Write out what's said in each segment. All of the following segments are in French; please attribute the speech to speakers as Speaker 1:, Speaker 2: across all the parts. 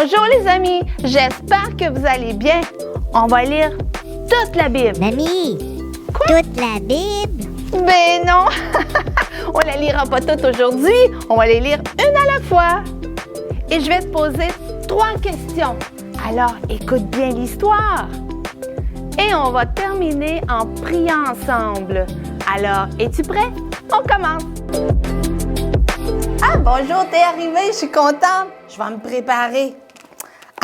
Speaker 1: Bonjour les amis, j'espère que vous allez bien. On va lire toute la Bible.
Speaker 2: Mamie, toute la Bible?
Speaker 1: Ben non, on la lira pas toute aujourd'hui, on va les lire une à la fois. Et je vais te poser 3 questions. Alors écoute bien l'histoire. Et on va terminer en priant ensemble. Alors, es-tu prêt? On commence. Ah, bonjour, t'es arrivée, je suis contente. Je vais me préparer.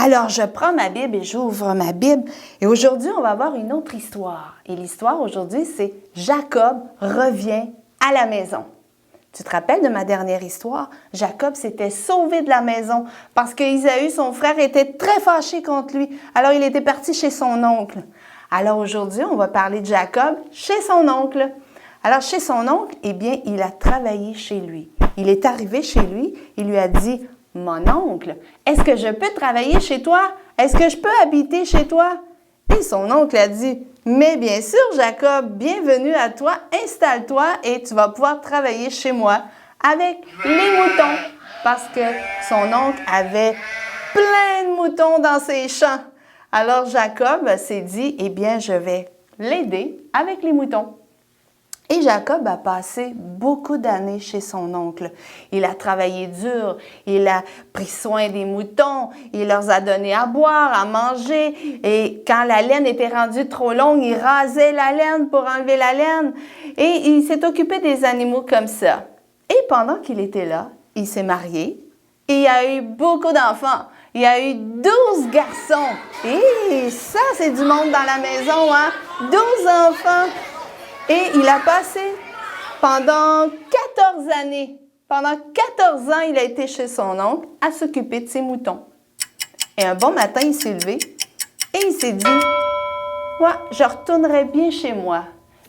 Speaker 1: Alors, je prends ma Bible et j'ouvre ma Bible. Et aujourd'hui, on va voir une autre histoire. Et l'histoire aujourd'hui, c'est Jacob revient à la maison. Tu te rappelles de ma dernière histoire? Jacob s'était sauvé de la maison parce qu'Ésaü, son frère, était très fâché contre lui. Alors, il était parti chez son oncle. Alors, aujourd'hui, on va parler de Jacob chez son oncle. Alors, chez son oncle, eh bien, il a travaillé chez lui. Il est arrivé chez lui, il lui a dit, « Mon oncle, est-ce que je peux travailler chez toi? Est-ce que je peux habiter chez toi? » Et son oncle a dit, « Mais bien sûr, Jacob, bienvenue à toi, installe-toi et tu vas pouvoir travailler chez moi avec les moutons. » Parce que son oncle avait plein de moutons dans ses champs. Alors Jacob s'est dit, « Eh bien, je vais l'aider avec les moutons. » Et Jacob a passé beaucoup d'années chez son oncle. Il a travaillé dur, il a pris soin des moutons, il leur a donné à boire, à manger. Et quand la laine était rendue trop longue, il rasait la laine pour enlever la laine. Et il s'est occupé des animaux comme ça. Et pendant qu'il était là, il s'est marié et il a eu beaucoup d'enfants. Il y a eu 12 garçons. Et ça, c'est du monde dans la maison, hein? 12 enfants. Et il a passé pendant 14 années. Pendant 14 ans, il a été chez son oncle à s'occuper de ses moutons. Et un bon matin, il s'est levé et il s'est dit, « Moi, je retournerai bien chez moi.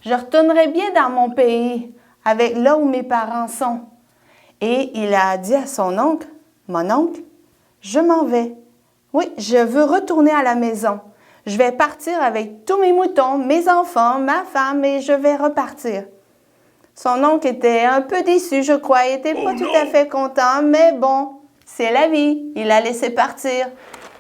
Speaker 1: Je retournerai bien dans mon pays, avec là où mes parents sont. » Et il a dit à son oncle, « Mon oncle, je m'en vais. Oui, je veux retourner à la maison. Je vais partir avec tous mes moutons, mes enfants, ma femme et je vais repartir. » Son oncle était un peu déçu, je crois. Il n'était pas tout à fait content, mais bon, c'est la vie. Il l'a laissé partir.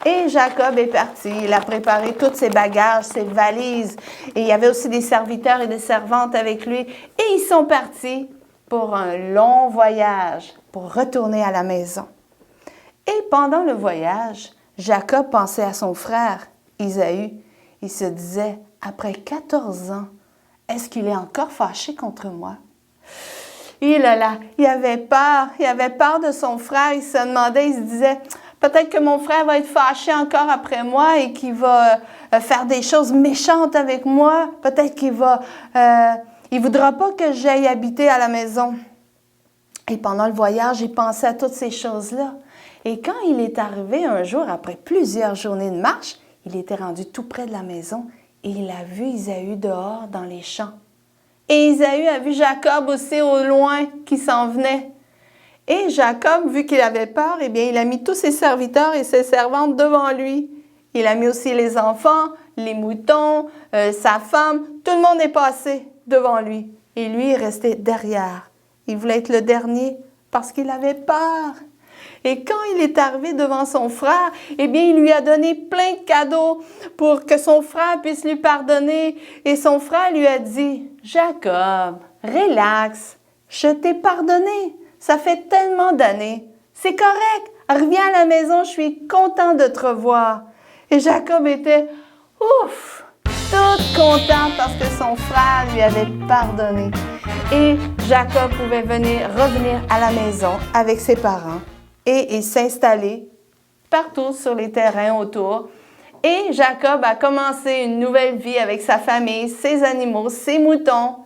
Speaker 1: Et Jacob est parti. Il a préparé tous ses bagages, ses valises. Et il y avait aussi des serviteurs et des servantes avec lui. Et ils sont partis pour un long voyage, pour retourner à la maison. Et pendant le voyage, Jacob pensait à son frère, Ésaü. Il se disait, après 14 ans, est-ce qu'il est encore fâché contre moi? Il avait peur de son frère. Il se demandait, il se disait, peut-être que mon frère va être fâché encore après moi et qu'il va faire des choses méchantes avec moi. Peut-être qu'il il voudra pas que j'aille habiter à la maison. Et pendant le voyage, il pensait à toutes ces choses-là. Et quand il est arrivé un jour, après plusieurs journées de marche, il était rendu tout près de la maison et il a vu Ésaü dehors dans les champs. Et Ésaü a vu Jacob aussi au loin qui s'en venait. Et Jacob, vu qu'il avait peur, eh bien, il a mis tous ses serviteurs et ses servantes devant lui. Il a mis aussi les enfants, les moutons, sa femme, tout le monde est passé devant lui. Et lui est resté derrière. Il voulait être le dernier parce qu'il avait peur. Et quand il est arrivé devant son frère, eh bien, il lui a donné plein de cadeaux pour que son frère puisse lui pardonner. Et son frère lui a dit, « Jacob, relax, je t'ai pardonné. Ça fait tellement d'années. C'est correct, reviens à la maison, je suis content de te revoir. » Et Jacob était, ouf, tout content parce que son frère lui avait pardonné. Et Jacob pouvait revenir à la maison avec ses parents. Et s'installer partout sur les terrains autour. Et Jacob a commencé une nouvelle vie avec sa famille, ses animaux, ses moutons,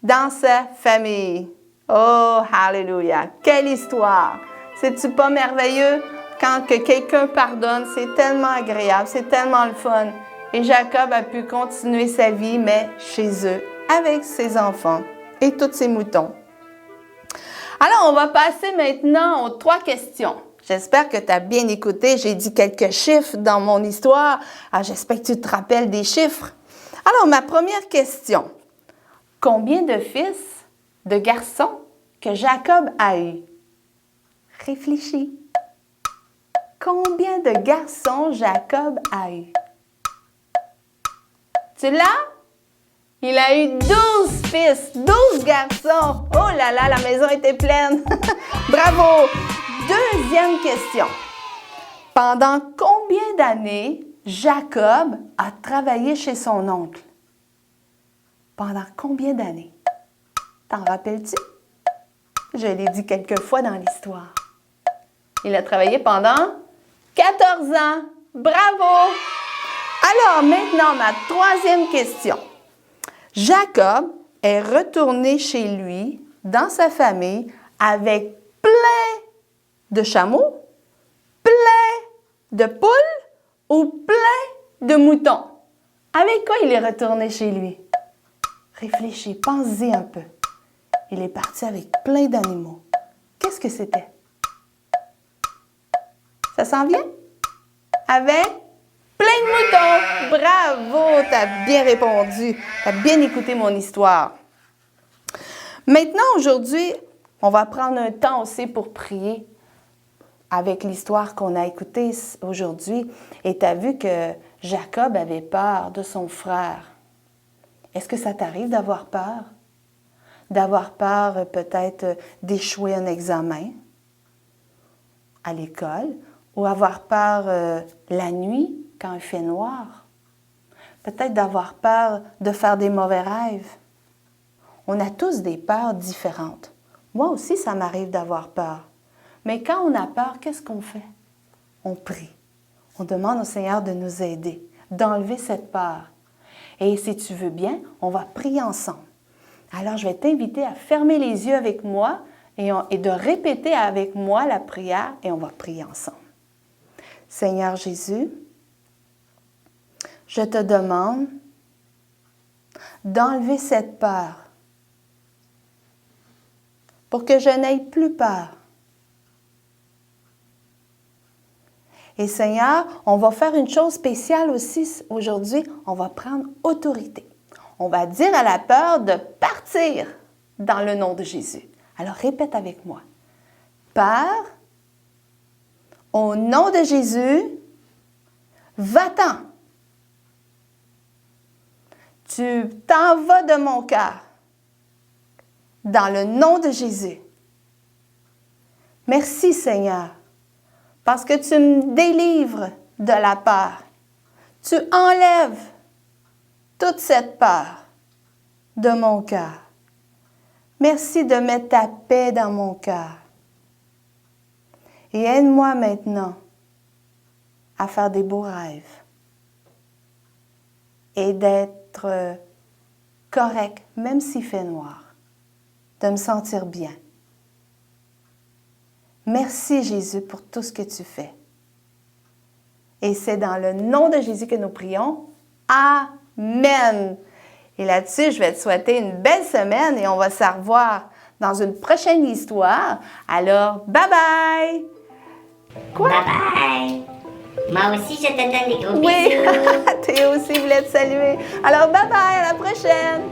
Speaker 1: dans sa famille. Oh, hallelujah! Quelle histoire! C'est-tu pas merveilleux? Quand que quelqu'un pardonne, c'est tellement agréable, c'est tellement le fun. Et Jacob a pu continuer sa vie, mais chez eux, avec ses enfants et tous ses moutons. Alors, on va passer maintenant aux 3 questions. J'espère que tu as bien écouté. J'ai dit quelques chiffres dans mon histoire. Alors, j'espère que tu te rappelles des chiffres. Alors, ma première question. Combien de fils, de garçons que Jacob a eu? Réfléchis. Combien de garçons Jacob a eu? Tu l'as? Il a eu 12 fils, 12 garçons. Oh là là, la maison était pleine. Bravo! Deuxième question. Pendant combien d'années Jacob a travaillé chez son oncle? Pendant combien d'années? T'en rappelles-tu? Je l'ai dit quelques fois dans l'histoire. Il a travaillé pendant 14 ans. Bravo! Alors maintenant, ma troisième question. Jacob est retourné chez lui, dans sa famille, avec plein de chameaux, plein de poules ou plein de moutons. Avec quoi il est retourné chez lui? Réfléchis, pense-y un peu. Il est parti avec plein d'animaux. Qu'est-ce que c'était? Ça s'en vient? Avec plein de moutons. Bravo, tu as bien répondu. Tu as bien écouté mon histoire. Maintenant, aujourd'hui, on va prendre un temps aussi pour prier avec l'histoire qu'on a écoutée aujourd'hui. Et tu as vu que Jacob avait peur de son frère. Est-ce que ça t'arrive d'avoir peur? D'avoir peur peut-être d'échouer un examen à l'école ou avoir peur la nuit quand il fait noir. Peut-être d'avoir peur de faire des mauvais rêves. On a tous des peurs différentes. Moi aussi, ça m'arrive d'avoir peur. Mais quand on a peur, qu'est-ce qu'on fait? On prie. On demande au Seigneur de nous aider, d'enlever cette peur. Et si tu veux bien, on va prier ensemble. Alors, je vais t'inviter à fermer les yeux avec moi et de répéter avec moi la prière et on va prier ensemble. Seigneur Jésus, je te demande d'enlever cette peur pour que je n'aie plus peur. Et Seigneur, on va faire une chose spéciale aussi aujourd'hui, on va prendre autorité. On va dire à la peur de partir dans le nom de Jésus. Alors répète avec moi. Peur, au nom de Jésus, va-t'en. Tu t'en vas de mon cœur. Dans le nom de Jésus. Merci Seigneur, parce que tu me délivres de la peur. Tu enlèves toute cette peur de mon cœur. Merci de mettre ta paix dans mon cœur. Et aide-moi maintenant à faire des beaux rêves et d'être correct, même s'il fait noir, de me sentir bien. Merci Jésus pour tout ce que tu fais. Et c'est dans le nom de Jésus que nous prions. Amen. Et là-dessus, je vais te souhaiter une belle semaine et on va se revoir dans une prochaine histoire. Alors, bye bye! Quoi?
Speaker 2: Bye bye! Moi aussi, je te donne des gros
Speaker 1: Oui,
Speaker 2: bisous.
Speaker 1: toi aussi voulais te saluer. Alors, bye bye, à la prochaine!